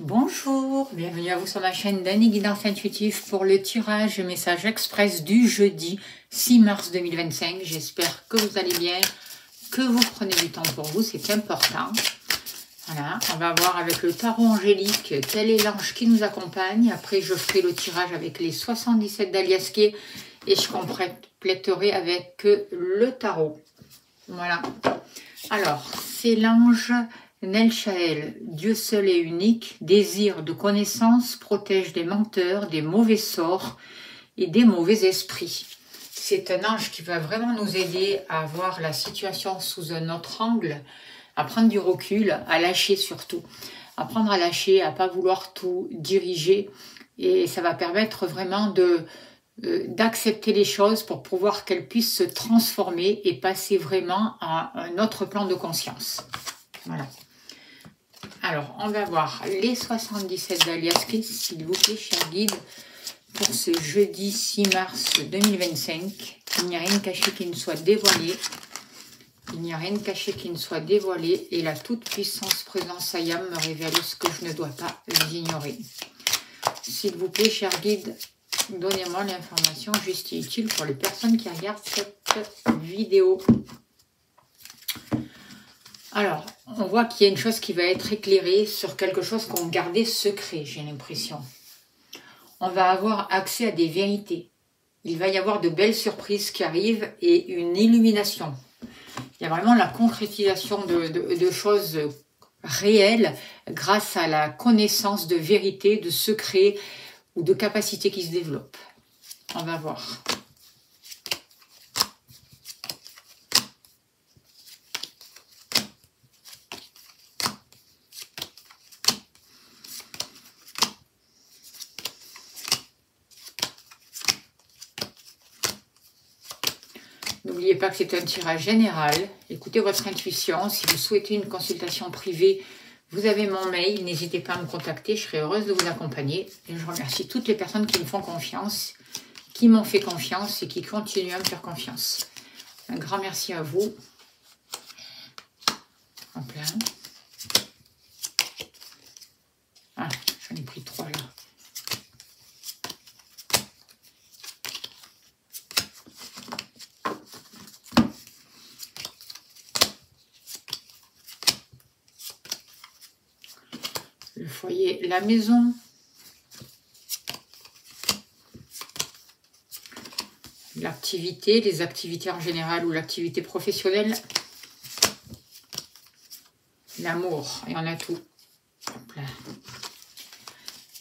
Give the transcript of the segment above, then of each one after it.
Bonjour, bienvenue à vous sur ma chaîne Dany Guidance Intuitive pour le tirage et message express du jeudi 6 mars 2025. J'espère que vous allez bien, que vous prenez du temps pour vous, c'est important. Voilà, on va voir avec le tarot angélique quel est l'ange qui nous accompagne. Après, je ferai le tirage avec les 77 d'Aliasqué et je compléterai avec le tarot. Voilà. Alors, c'est l'ange Nelchaël, Dieu seul et unique, désir de connaissance, protège des menteurs, des mauvais sorts et des mauvais esprits. C'est un ange qui va vraiment nous aider à voir la situation sous un autre angle, à prendre du recul, à lâcher surtout. Apprendre à lâcher, à ne pas vouloir tout diriger. Et ça va permettre vraiment d'accepter les choses pour pouvoir qu'elles puissent se transformer et passer vraiment à un autre plan de conscience. Voilà. Alors, on va voir les 77 d'Aliasqué, s'il vous plaît, cher guide, pour ce jeudi 6 mars 2025. Il n'y a rien de caché qui ne soit dévoilé. Il n'y a rien de caché qui ne soit dévoilé. Et la toute-puissance présence Ayam me révèle ce que je ne dois pas ignorer. S'il vous plaît, cher guide, donnez-moi l'information juste et utile pour les personnes qui regardent cette vidéo. Alors, on voit qu'il y a une chose qui va être éclairée sur quelque chose qu'on gardait secret, j'ai l'impression. On va avoir accès à des vérités. Il va y avoir de belles surprises qui arrivent et une illumination. Il y a vraiment la concrétisation de choses réelles grâce à la connaissance de vérités, de secrets ou de capacités qui se développent. On va voir. N'oubliez pas que c'est un tirage général. Écoutez votre intuition. Si vous souhaitez une consultation privée, vous avez mon mail. N'hésitez pas à me contacter. Je serai heureuse de vous accompagner. Et je remercie toutes les personnes qui me font confiance, qui m'ont fait confiance et qui continuent à me faire confiance. Un grand merci à vous. En plein. Ah, j'en ai pris 3 là. Le foyer, la maison. L'activité, les activités en général ou l'activité professionnelle. L'amour, et on a tout. Hop là.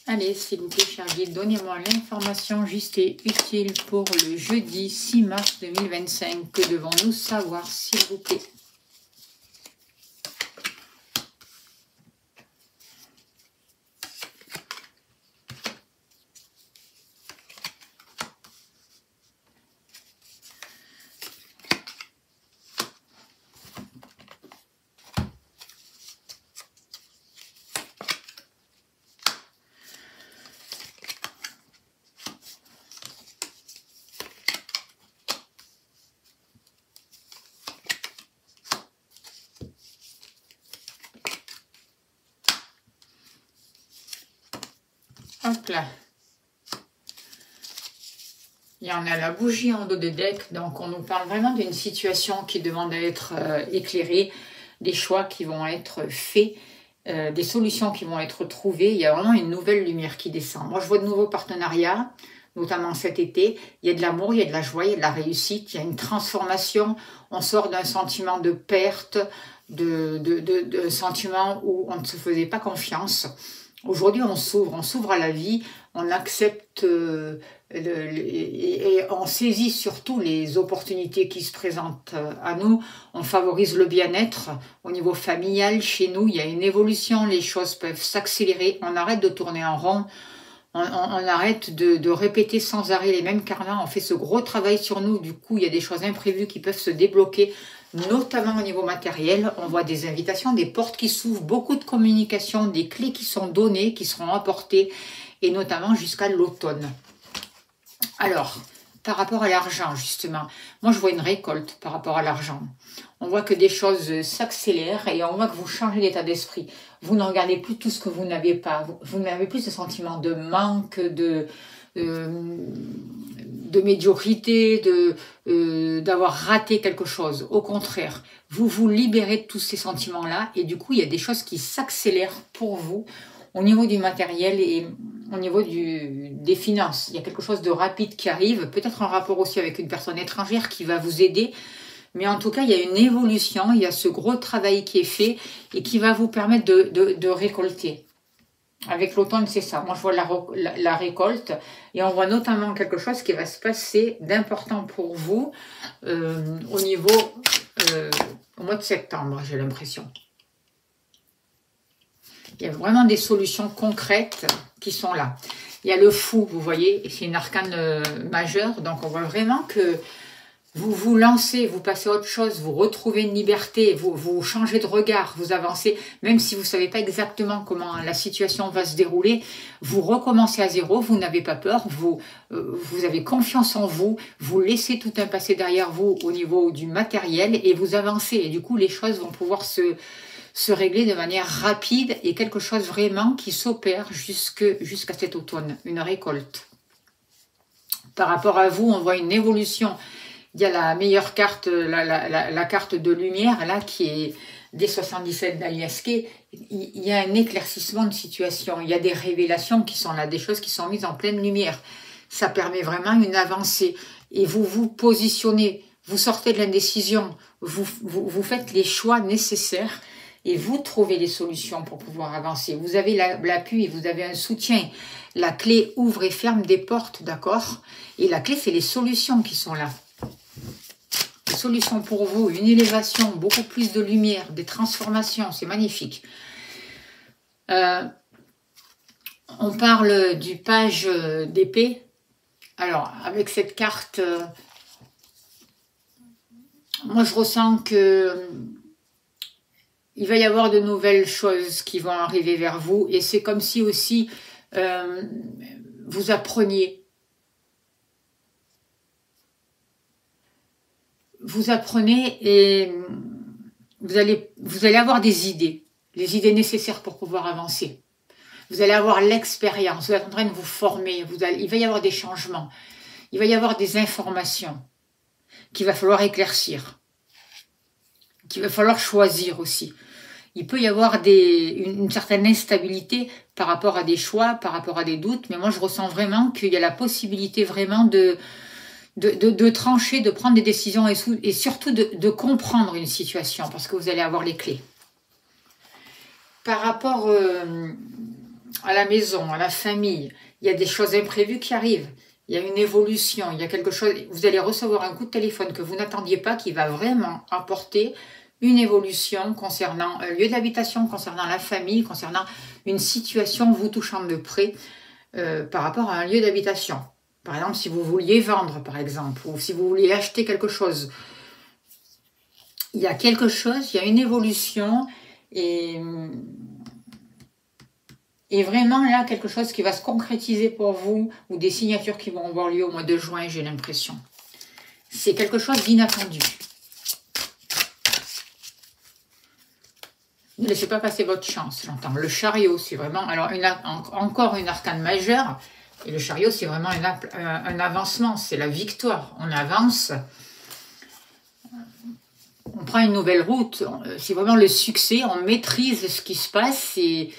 Allez, s'il vous plaît, cher guide, donnez-moi l'information juste et utile pour le jeudi 6 mars 2025. Que devons-nous savoir, s'il vous plaît? Hop là. Il y en a la bougie en dos de deck, donc on nous parle vraiment d'une situation qui demande à être éclairée, des choix qui vont être faits, des solutions qui vont être trouvées. Il y a vraiment une nouvelle lumière qui descend. Moi, je vois de nouveaux partenariats, notamment cet été. Il y a de l'amour, il y a de la joie, il y a de la réussite, il y a une transformation. On sort d'un sentiment de perte, de sentiment où on ne se faisait pas confiance. Aujourd'hui, on s'ouvre à la vie, on accepte et on saisit surtout les opportunités qui se présentent à nous. On favorise le bien-être au niveau familial. Chez nous, il y a une évolution, les choses peuvent s'accélérer. On arrête de tourner en rond, on arrête de répéter sans arrêt les mêmes carnats. On fait ce gros travail sur nous. Du coup, il y a des choses imprévues qui peuvent se débloquer, notamment au niveau matériel. On voit des invitations, des portes qui s'ouvrent, beaucoup de communication, des clés qui sont données, qui seront apportées, et notamment jusqu'à l'automne. Alors, par rapport à l'argent, justement. Moi, je vois une récolte par rapport à l'argent. On voit que des choses s'accélèrent et on voit que vous changez d'état d'esprit. Vous ne regardez plus tout ce que vous n'avez pas. Vous n'avez plus ce sentiment de manque, de médiocrité, d'avoir raté quelque chose. Au contraire, vous vous libérez de tous ces sentiments-là et du coup, il y a des choses qui s'accélèrent pour vous au niveau du matériel et au niveau des finances. Il y a quelque chose de rapide qui arrive, peut-être en rapport aussi avec une personne étrangère qui va vous aider. Mais en tout cas, il y a une évolution, il y a ce gros travail qui est fait et qui va vous permettre de récolter. Avec l'automne, c'est ça. Moi, je vois la récolte et on voit notamment quelque chose qui va se passer d'important pour vous au mois de septembre, j'ai l'impression. Il y a vraiment des solutions concrètes qui sont là. Il y a le fou, vous voyez, et c'est une arcane majeure. Donc, on voit vraiment que vous vous lancez, vous passez à autre chose, vous retrouvez une liberté, vous changez de regard, vous avancez, même si vous ne savez pas exactement comment la situation va se dérouler, vous recommencez à zéro, vous n'avez pas peur, vous avez confiance en vous, vous laissez tout un passé derrière vous au niveau du matériel et vous avancez. Et du coup, les choses vont pouvoir se régler de manière rapide et quelque chose vraiment qui s'opère jusqu'à cet automne, une récolte. Par rapport à vous, on voit une évolution. Il y a la meilleure carte, la carte de lumière, là, qui est des 77 d'Aliaské. Il y a un éclaircissement de situation. Il y a des révélations qui sont là, des choses qui sont mises en pleine lumière. Ça permet vraiment une avancée. Et vous vous positionnez, vous sortez de l'indécision, vous faites les choix nécessaires et vous trouvez les solutions pour pouvoir avancer. Vous avez l'appui, vous avez un soutien. La clé ouvre et ferme des portes, d'accord? Et la clé, c'est les solutions qui sont là. Solution pour vous, une élévation, beaucoup plus de lumière, des transformations, c'est magnifique. On parle du page d'épée. Alors, avec cette carte, moi je ressens que il va y avoir de nouvelles choses qui vont arriver vers vous et c'est comme si aussi vous appreniez. Vous apprenez et vous allez avoir des idées, les idées nécessaires pour pouvoir avancer. Vous allez avoir l'expérience, vous êtes en train de vous former, il va y avoir des changements, il va y avoir des informations qu'il va falloir éclaircir, qu'il va falloir choisir aussi. Il peut y avoir une certaine instabilité par rapport à des choix, par rapport à des doutes, mais moi je ressens vraiment qu'il y a la possibilité vraiment de trancher, de prendre des décisions et surtout de comprendre une situation parce que vous allez avoir les clés. Par rapport à la maison, à la famille, il y a des choses imprévues qui arrivent. Il y a une évolution, il y a quelque chose. Vous allez recevoir un coup de téléphone que vous n'attendiez pas qui va vraiment apporter une évolution concernant un lieu d'habitation, concernant la famille, concernant une situation vous touchant de près par rapport à un lieu d'habitation. Par exemple, si vous vouliez vendre, par exemple, ou si vous vouliez acheter quelque chose, il y a quelque chose, il y a une évolution et vraiment là, quelque chose qui va se concrétiser pour vous ou des signatures qui vont avoir lieu au mois de juin, j'ai l'impression. C'est quelque chose d'inattendu. Ne laissez pas passer votre chance, j'entends. Le chariot, c'est vraiment alors encore une arcane majeure. Et le chariot, c'est vraiment un avancement, c'est la victoire. On avance, on prend une nouvelle route, c'est vraiment le succès, on maîtrise ce qui se passe et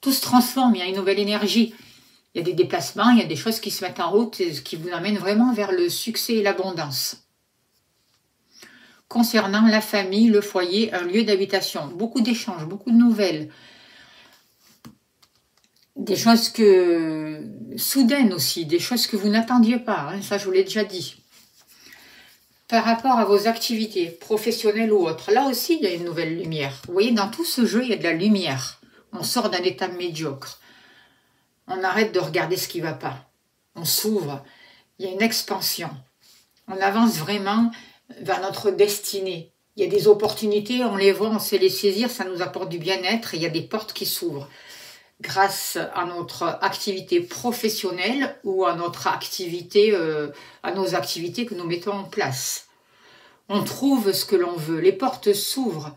tout se transforme, il y a une nouvelle énergie. Il y a des déplacements, il y a des choses qui se mettent en route et qui vous amènent vraiment vers le succès et l'abondance. Concernant la famille, le foyer, un lieu d'habitation, beaucoup d'échanges, beaucoup de nouvelles. Des choses soudaines aussi, des choses que vous n'attendiez pas, hein, ça je vous l'ai déjà dit. Par rapport à vos activités professionnelles ou autres, là aussi il y a une nouvelle lumière. Vous voyez, dans tout ce jeu, il y a de la lumière. On sort d'un état médiocre. On arrête de regarder ce qui ne va pas. On s'ouvre. Il y a une expansion. On avance vraiment vers notre destinée. Il y a des opportunités, on les voit, on sait les saisir, ça nous apporte du bien-être et il y a des portes qui s'ouvrent. grâce à notre activité professionnelle ou à notre activité, à nos activités que nous mettons en place. On trouve ce que l'on veut, les portes s'ouvrent.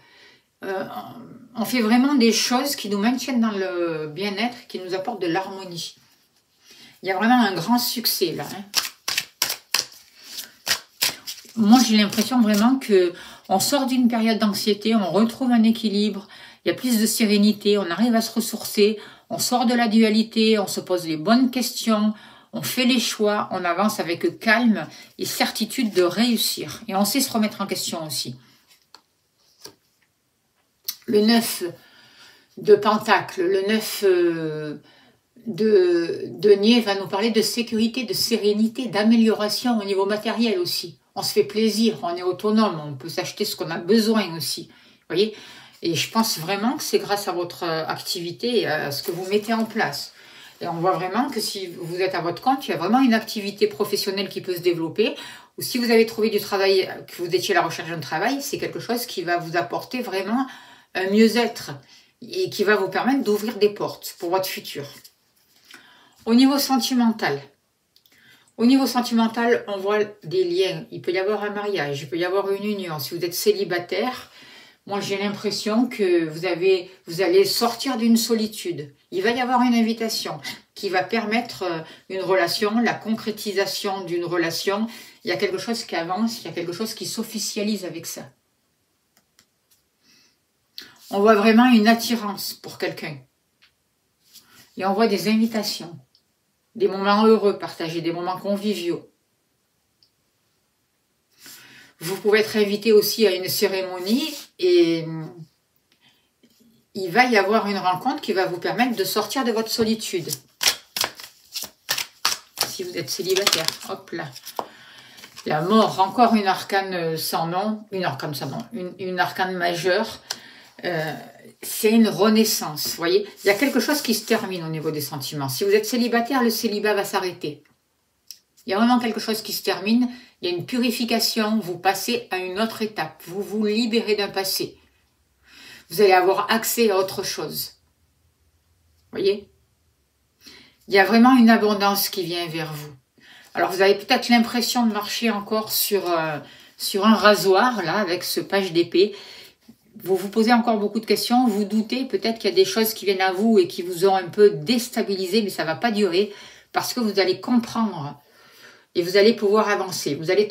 On fait vraiment des choses qui nous maintiennent dans le bien-être, qui nous apportent de l'harmonie. Il y a vraiment un grand succès là. Moi, j'ai l'impression vraiment qu'on sort d'une période d'anxiété, on retrouve un équilibre, il y a plus de sérénité, on arrive à se ressourcer, on sort de la dualité, on se pose les bonnes questions, on fait les choix, on avance avec calme et certitude de réussir. Et on sait se remettre en question aussi. Le 9 de Pentacle, le 9 de denier va nous parler de sécurité, de sérénité, d'amélioration au niveau matériel aussi. On se fait plaisir, on est autonome, on peut s'acheter ce qu'on a besoin aussi. Vous voyez? Et je pense vraiment que c'est grâce à votre activité et à ce que vous mettez en place. Et on voit vraiment que si vous êtes à votre compte, il y a vraiment une activité professionnelle qui peut se développer. Ou si vous avez trouvé du travail, que vous étiez à la recherche d'un travail, c'est quelque chose qui va vous apporter vraiment un mieux-être et qui va vous permettre d'ouvrir des portes pour votre futur. Au niveau sentimental, on voit des liens. Il peut y avoir un mariage, il peut y avoir une union. Si vous êtes célibataire, moi j'ai l'impression que vous allez sortir d'une solitude. Il va y avoir une invitation qui va permettre une relation, la concrétisation d'une relation. Il y a quelque chose qui avance, il y a quelque chose qui s'officialise avec ça. On voit vraiment une attirance pour quelqu'un. Et on voit des invitations. Des moments heureux partagés, des moments conviviaux. Vous pouvez être invité aussi à une cérémonie et il va y avoir une rencontre qui va vous permettre de sortir de votre solitude. Si vous êtes célibataire, hop là. La mort, encore une arcane sans nom, une arcane majeure. C'est une renaissance, vous voyez. Il y a quelque chose qui se termine au niveau des sentiments. Si vous êtes célibataire, le célibat va s'arrêter. Il y a vraiment quelque chose qui se termine. Il y a une purification. Vous passez à une autre étape. Vous vous libérez d'un passé. Vous allez avoir accès à autre chose. Vous voyez? Il y a vraiment une abondance qui vient vers vous. Alors, vous avez peut-être l'impression de marcher encore sur un rasoir, là, avec ce page d'épée. Vous vous posez encore beaucoup de questions, vous doutez, peut-être qu'il y a des choses qui viennent à vous et qui vous ont un peu déstabilisé, mais ça ne va pas durer, parce que vous allez comprendre et vous allez pouvoir avancer. Vous allez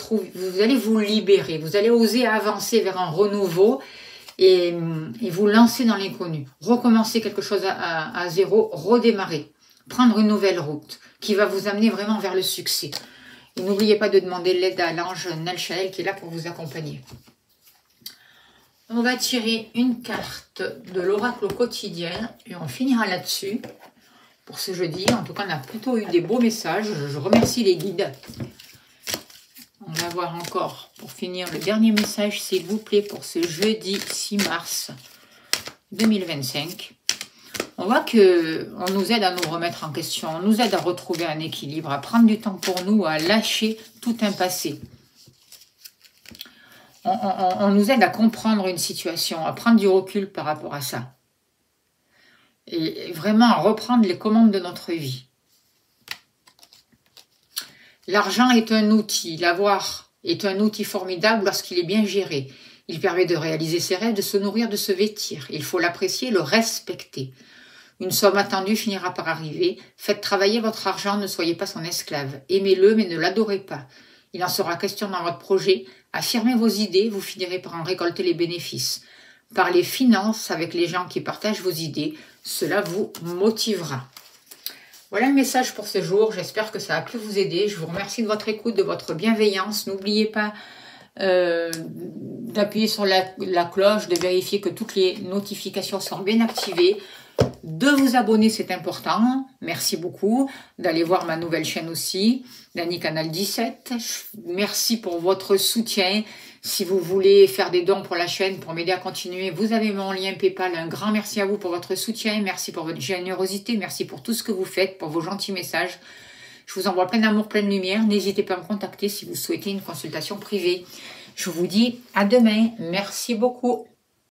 vous libérer, vous allez oser avancer vers un renouveau et vous lancer dans l'inconnu. Recommencer quelque chose à zéro, redémarrer, prendre une nouvelle route qui va vous amener vraiment vers le succès. Et n'oubliez pas de demander l'aide à l'ange Nelchael qui est là pour vous accompagner. On va tirer une carte de l'oracle au quotidien et on finira là-dessus pour ce jeudi. En tout cas, on a plutôt eu des beaux messages. Je remercie les guides. On va voir encore, pour finir, le dernier message, s'il vous plaît, pour ce jeudi 6 mars 2025. On voit qu'on nous aide à nous remettre en question, on nous aide à retrouver un équilibre, à prendre du temps pour nous, à lâcher tout un passé. On nous aide à comprendre une situation, à prendre du recul par rapport à ça. Et vraiment à reprendre les commandes de notre vie. L'argent est un outil, l'avoir est un outil formidable lorsqu'il est bien géré. Il permet de réaliser ses rêves, de se nourrir, de se vêtir. Il faut l'apprécier, le respecter. Une somme attendue finira par arriver. Faites travailler votre argent, ne soyez pas son esclave. Aimez-le, mais ne l'adorez pas. Il en sera question dans votre projet. Affirmez vos idées, vous finirez par en récolter les bénéfices. Parlez finances avec les gens qui partagent vos idées. Cela vous motivera. Voilà le message pour ce jour. J'espère que ça a pu vous aider. Je vous remercie de votre écoute, de votre bienveillance. N'oubliez pas d'appuyer sur la cloche, de vérifier que toutes les notifications sont bien activées. De vous abonner, c'est important. Merci beaucoup. D'aller voir ma nouvelle chaîne aussi, Dany Canal 17. Merci pour votre soutien. Si vous voulez faire des dons pour la chaîne, pour m'aider à continuer, vous avez mon lien PayPal. Un grand merci à vous pour votre soutien. Merci pour votre générosité. Merci pour tout ce que vous faites, pour vos gentils messages. Je vous envoie plein d'amour, plein de lumière. N'hésitez pas à me contacter si vous souhaitez une consultation privée. Je vous dis à demain. Merci beaucoup.